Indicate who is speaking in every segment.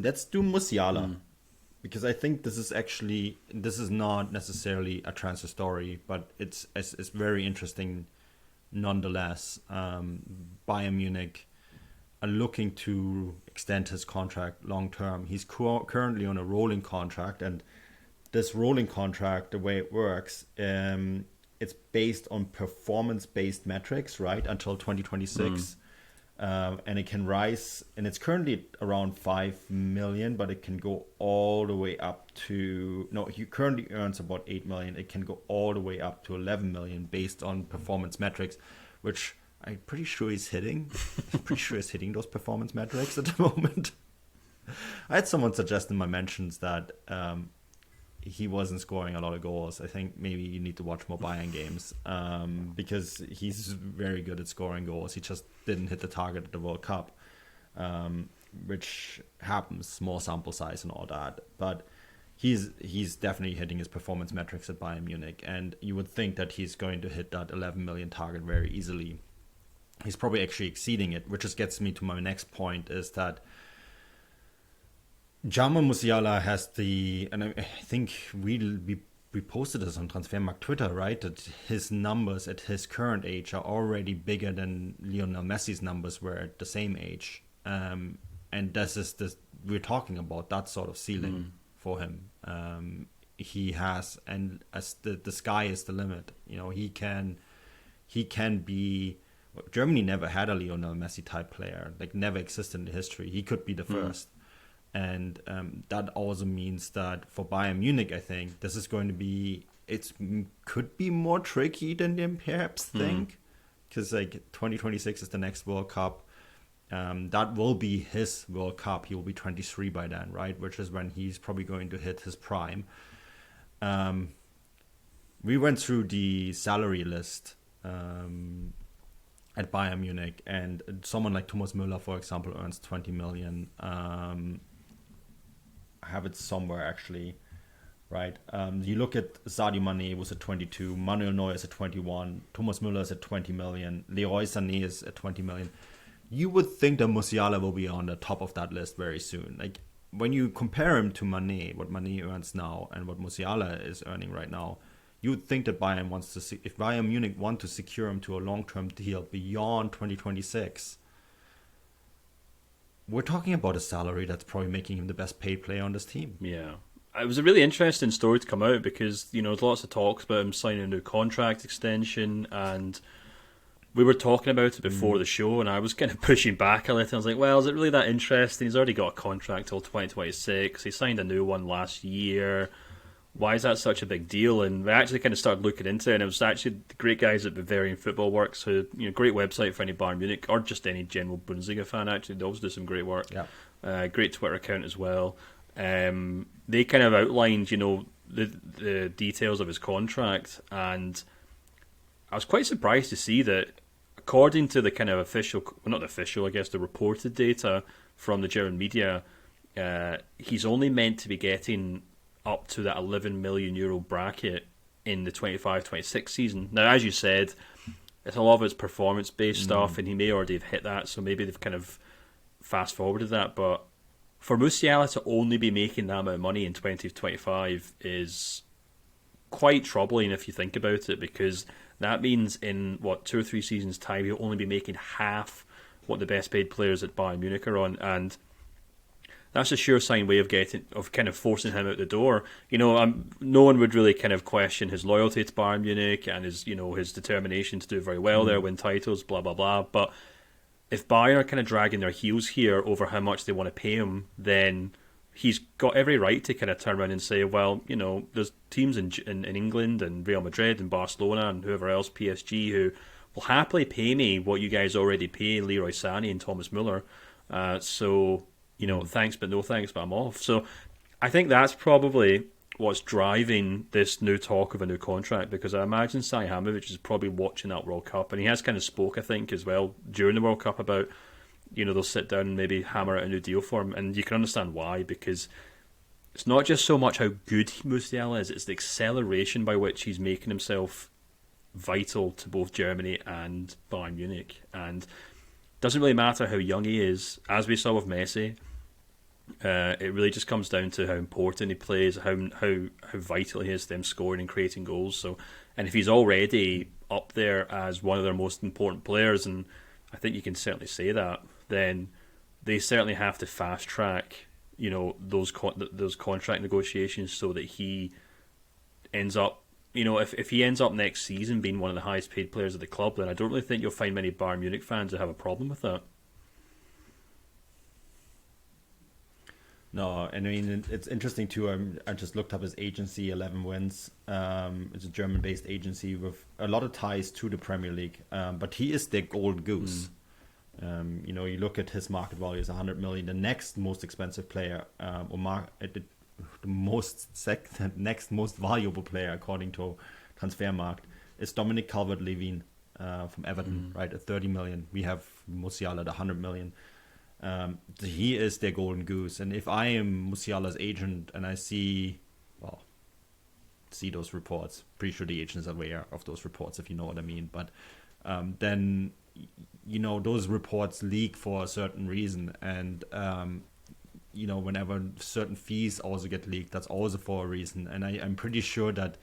Speaker 1: Let's do Musiala. Because I think this is not necessarily a transfer story, but it's very interesting nonetheless. Bayern Munich are looking to extend his contract long term. He's currently on a rolling contract, and this rolling contract, the way it works, it's based on performance-based metrics, right, until 2026. And it can rise, and it's currently around 5 million, but it can go all the way up to, no, he currently earns about 8 million. It can go all the way up to 11 million based on performance metrics, which I'm pretty sure he's hitting. I'm pretty sure he's hitting those performance metrics at the moment. I had someone suggest in my mentions that he wasn't scoring a lot of goals. I think maybe you need to watch more Bayern games because he's very good at scoring goals. He just didn't hit the target at the World Cup, which happens, small sample size and all that. But he's definitely hitting his performance metrics at Bayern Munich, and you would think that he's going to hit that 11 million target very easily. He's probably actually exceeding it, which just gets me to my next point, is that Jamal Musiala has and I think we posted this on Transfermarkt Twitter, right? That his numbers at his current age are already bigger than Lionel Messi's numbers were at the same age. And we're talking about that sort of ceiling for him. He has, and as the sky is the limit. You know, he can be. Germany never had a Lionel Messi type player, like never existed in the history. He could be the first. And that also means that for Bayern Munich, I think this is going to be, could be more tricky than they perhaps think, because like 2026 is the next World Cup. That will be his World Cup. He will be 23 by then, right? Which is when he's probably going to hit his prime. We went through the salary list at Bayern Munich, and someone like Thomas Müller, for example, earns 20 million. I have it somewhere actually, right? You look at Sadio Mane was at 22, Manuel Neuer is at 21, Thomas Müller is at 20 million, Leroy Sané is at 20 million. You would think that Musiala will be on the top of that list very soon. Like when you compare him to Mane, what Mane earns now and what Musiala is earning right now, you would think that if Bayern Munich want to secure him to a long-term deal beyond 2026, we're talking about a salary that's probably making him the best paid player on this team.
Speaker 2: Yeah. It was a really interesting story to come out because, you know, there's lots of talks about him signing a new contract extension, and we were talking about it before the show, and I was kind of pushing back a little. I was like, well, is it really that interesting? He's already got a contract till 2026. He signed a new one last year. Why is that such a big deal? And we actually kind of started looking into it, and it was actually the great guys at Bavarian Football Works, who, you know, great website for any Bayern Munich or just any general Bundesliga fan. Actually, they always do some great work.
Speaker 1: Yeah.
Speaker 2: Great Twitter account as well. They kind of outlined, you know, the details of his contract, and I was quite surprised to see that, according to the kind of the reported data from the German media, he's only meant to be getting up to that 11 million euro bracket in the 25-26 season. Now, as you said, it's a lot of it's performance-based stuff, and he may already have hit that, so maybe they've kind of fast-forwarded that. But for Musiala to only be making that amount of money in 2025 is quite troubling if you think about it, because that means in, 2 or 3 seasons' time, he'll only be making half what the best-paid players at Bayern Munich are on, and that's a sure-sign way of kind of forcing him out the door. You know, no one would really kind of question his loyalty to Bayern Munich and his determination to do very well there, win titles, blah blah blah. But if Bayern are kind of dragging their heels here over how much they want to pay him, then he's got every right to kind of turn around and say, well, you know, there's teams in England and Real Madrid and Barcelona and whoever else, PSG, who will happily pay me what you guys already pay Leroy Sané and Thomas Müller. So, you know, thanks but no thanks, but I'm off. So I think that's probably what's driving this new talk of a new contract, because I imagine Salihamidzic is probably watching that World Cup, and he has kind of spoke, I think, as well during the World Cup about, you know, they'll sit down and maybe hammer out a new deal for him, and you can understand why, because it's not just so much how good Musiala is, it's the acceleration by which he's making himself vital to both Germany and Bayern Munich. And it doesn't really matter how young he is, as we saw with Messi. It really just comes down to how important he plays, how vital he is to them scoring and creating goals. So, and if he's already up there as one of their most important players, and I think you can certainly say that, then they certainly have to fast track, those contract negotiations so that he ends up, if he ends up next season being one of the highest paid players of the club, then I don't really think you'll find many Bayern Munich fans that have a problem with that.
Speaker 1: No, and I mean, it's interesting too. I just looked up his agency, 11 Wins. It's a German-based agency with a lot of ties to the Premier League. But he is their gold goose. You look at his market value is 100 million. The next most expensive player, the next most valuable player according to Transfermarkt, is Dominic Calvert-Lewin from Everton, right? At 30 million. We have Musiala at 100 million. He is their golden goose, and if I am Musiala's agent and I see those reports, pretty sure the agent is aware of those reports, if you know what I mean. But then those reports leak for a certain reason, and whenever certain fees also get leaked, that's also for a reason. And I'm pretty sure that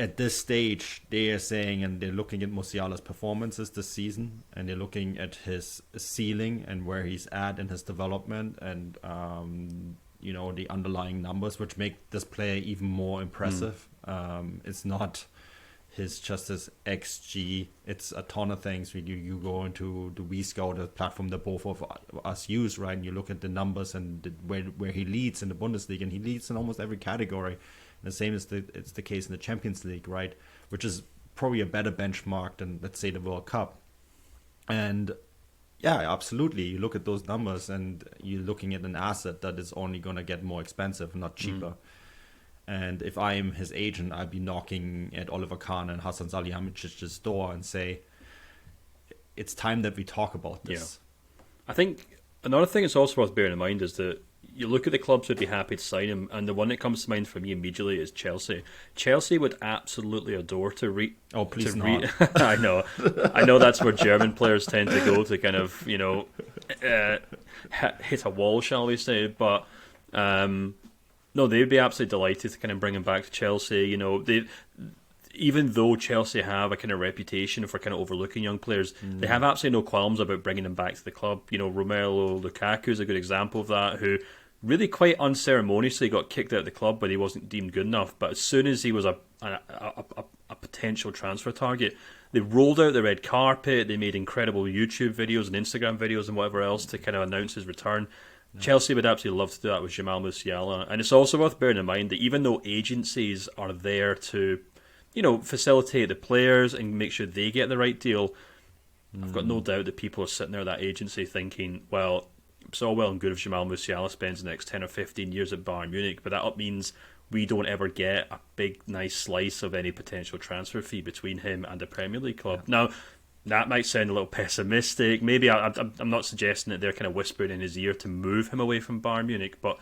Speaker 1: at this stage, they are saying, and they're looking at Musiala's performances this season, and they're looking at his ceiling and where he's at in his development, and the underlying numbers, which make this player even more impressive. It's not his XG; it's a ton of things. You go into the WeScout, a platform that both of us use, right? And you look at the numbers and where he leads in the Bundesliga, and he leads in almost every category. The same as it's the case in the Champions League, right? Which is probably a better benchmark than, let's say, the World Cup. And yeah, absolutely. You look at those numbers and you're looking at an asset that is only going to get more expensive, not cheaper. And if I am his agent, I'd be knocking at Oliver Kahn and Hasan Salihamidzic's door and say, it's time that we talk about this.
Speaker 2: Yeah. I think another thing that's also worth bearing in mind is that you look at the clubs who'd be happy to sign him, and the one that comes to mind for me immediately is Chelsea. Chelsea would absolutely adore to
Speaker 1: Oh, please not.
Speaker 2: I know that's where German players tend to go to kind of, hit a wall, shall we say. But, no, they'd be absolutely delighted to kind of bring him back to Chelsea. Even though Chelsea have a kind of reputation for kind of overlooking young players, they have absolutely no qualms about bringing them back to the club. Romelu Lukaku is a good example of that, who really quite unceremoniously got kicked out of the club when he wasn't deemed good enough. But as soon as he was a potential transfer target, they rolled out the red carpet, they made incredible YouTube videos and Instagram videos and whatever else to kind of announce his return. Yeah. Chelsea would absolutely love to do that with Jamal Musiala. And it's also worth bearing in mind that even though agencies are there to facilitate the players and make sure they get the right deal, I've got no doubt that people are sitting there at that agency thinking, well, it's all well and good if Jamal Musiala spends the next 10 or 15 years at Bayern Munich, but that means we don't ever get a big, nice slice of any potential transfer fee between him and a Premier League club. Yeah. Now, that might sound a little pessimistic. Maybe I'm not suggesting that they're kind of whispering in his ear to move him away from Bayern Munich, but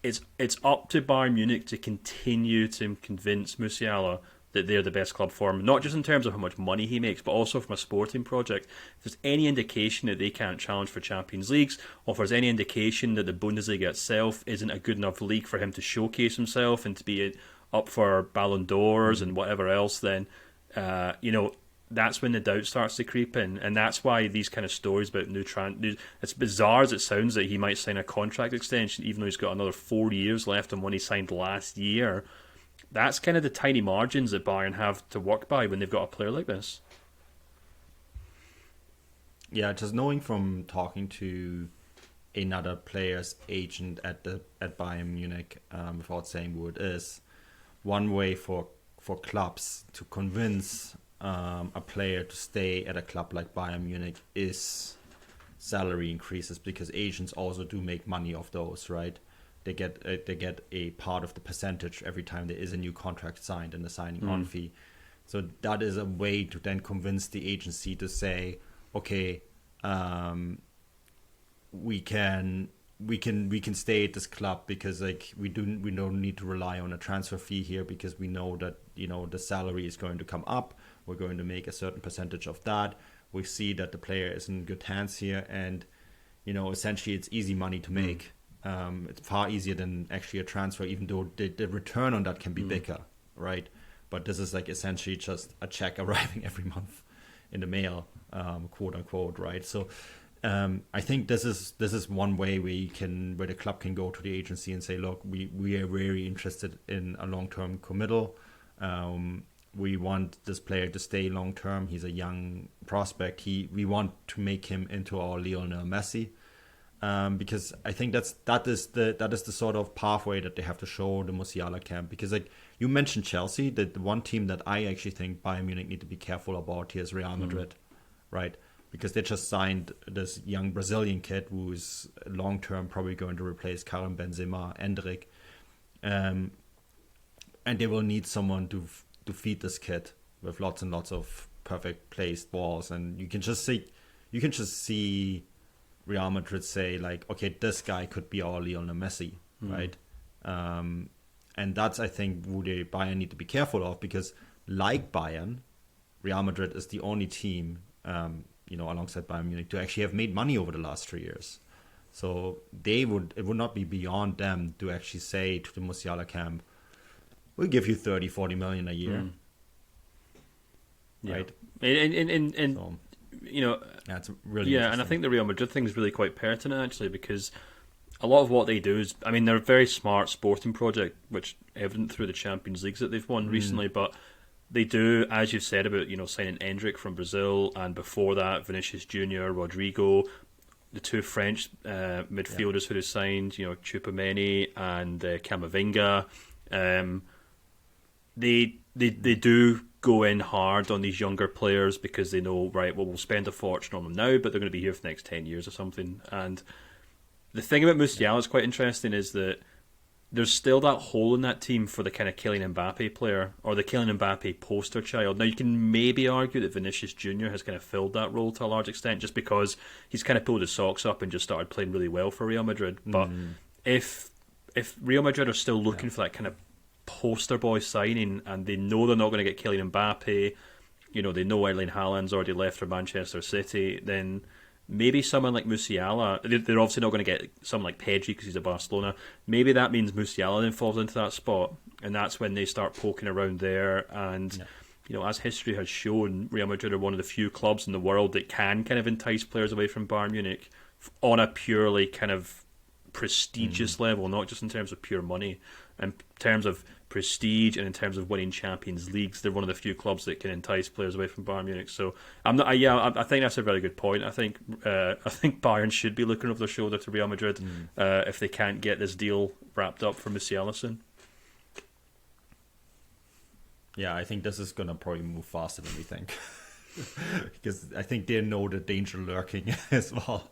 Speaker 2: it's up to Bayern Munich to continue to convince Musiala that they're the best club for him, not just in terms of how much money he makes, but also from a sporting project. If there's any indication that they can't challenge for Champions Leagues, or if there's any indication that the Bundesliga itself isn't a good enough league for him to showcase himself and to be up for Ballon d'Ors and whatever else, then, that's when the doubt starts to creep in. And that's why these kind of stories about it's bizarre as it sounds that he might sign a contract extension, even though he's got another 4 years left on one he signed last year. That's kind of the tiny margins that Bayern have to work by when they've got a player like this.
Speaker 1: Yeah, just knowing from talking to another player's agent at Bayern Munich, without saying who it is, one way for clubs to convince a player to stay at a club like Bayern Munich is salary increases, because agents also do make money off those, right? They get a part of the percentage every time there is a new contract signed and a signing on fee. So that is a way to then convince the agency to say, okay, we can stay at this club because we don't need to rely on a transfer fee here, because we know that the salary is going to come up. We're going to make a certain percentage of that. We see that the player is in good hands here, and essentially it's easy money to make. It's far easier than actually a transfer, even though the return on that can be bigger, right? But this is like essentially just a check arriving every month in the mail, quote unquote, right? So I think this is one way where the club can go to the agency and say, look, we are very interested in a long-term committal. We want this player to stay long-term. He's a young prospect. We want to make him into our Lionel Messi. Because I think that is the sort of pathway that they have to show the Musiala camp. Because like you mentioned Chelsea, the one team that I actually think Bayern Munich need to be careful about here is Real Madrid, right? Because they just signed this young Brazilian kid who is long term probably going to replace Karim Benzema, Endrick, and they will need someone to feed this kid with lots and lots of perfect placed balls, and you can just see Real Madrid say like, okay, this guy could be our Lionel Messi, right? And that's, I think, who the Bayern need to be careful of, because like Bayern, Real Madrid is the only team, alongside Bayern Munich, to actually have made money over the last 3 years. So it would not be beyond them to actually say to the Musiala camp, we'll give you 30-40 million a year.
Speaker 2: Yeah.
Speaker 1: Right?
Speaker 2: And
Speaker 1: so, that's really
Speaker 2: yeah, and I think the Real Madrid thing is really quite pertinent actually, because a lot of what they do is, I mean, they're a very smart sporting project, which evident through the Champions Leagues that they've won recently, but they do, as you've said about, signing Endrick from Brazil, and before that, Vinicius Junior, Rodrigo, the two French midfielders who they signed, Choupo-Moting and Camavinga. They do go in hard on these younger players because they know, right, well, we'll spend a fortune on them now, but they're going to be here for the next 10 years or something. And the thing about Musiala is quite interesting is that there's still that hole in that team for the kind of Kylian Mbappe player, or the Kylian Mbappe poster child. Now, you can maybe argue that Vinicius Junior has kind of filled that role to a large extent, just because he's kind of pulled his socks up and just started playing really well for Real Madrid. But if Real Madrid are still looking for that kind of poster boy signing, and they know they're not going to get Kylian Mbappe, they know Erling Haaland's already left for Manchester City, then maybe someone like Musiala, they're obviously not going to get someone like Pedri because he's at Barcelona. Maybe that means Musiala then falls into that spot, and that's when they start poking around there. And as history has shown, Real Madrid are one of the few clubs in the world that can kind of entice players away from Bayern Munich on a purely kind of prestigious level, not just in terms of pure money. In terms of prestige and in terms of winning Champions Leagues, they're one of the few clubs that can entice players away from Bayern Munich. So I think that's a very good point. I think Bayern should be looking over their shoulder to Real Madrid if they can't get this deal wrapped up for Musiala soon.
Speaker 1: Yeah, I think this is going to probably move faster than we think. Because I think they know the danger lurking as well.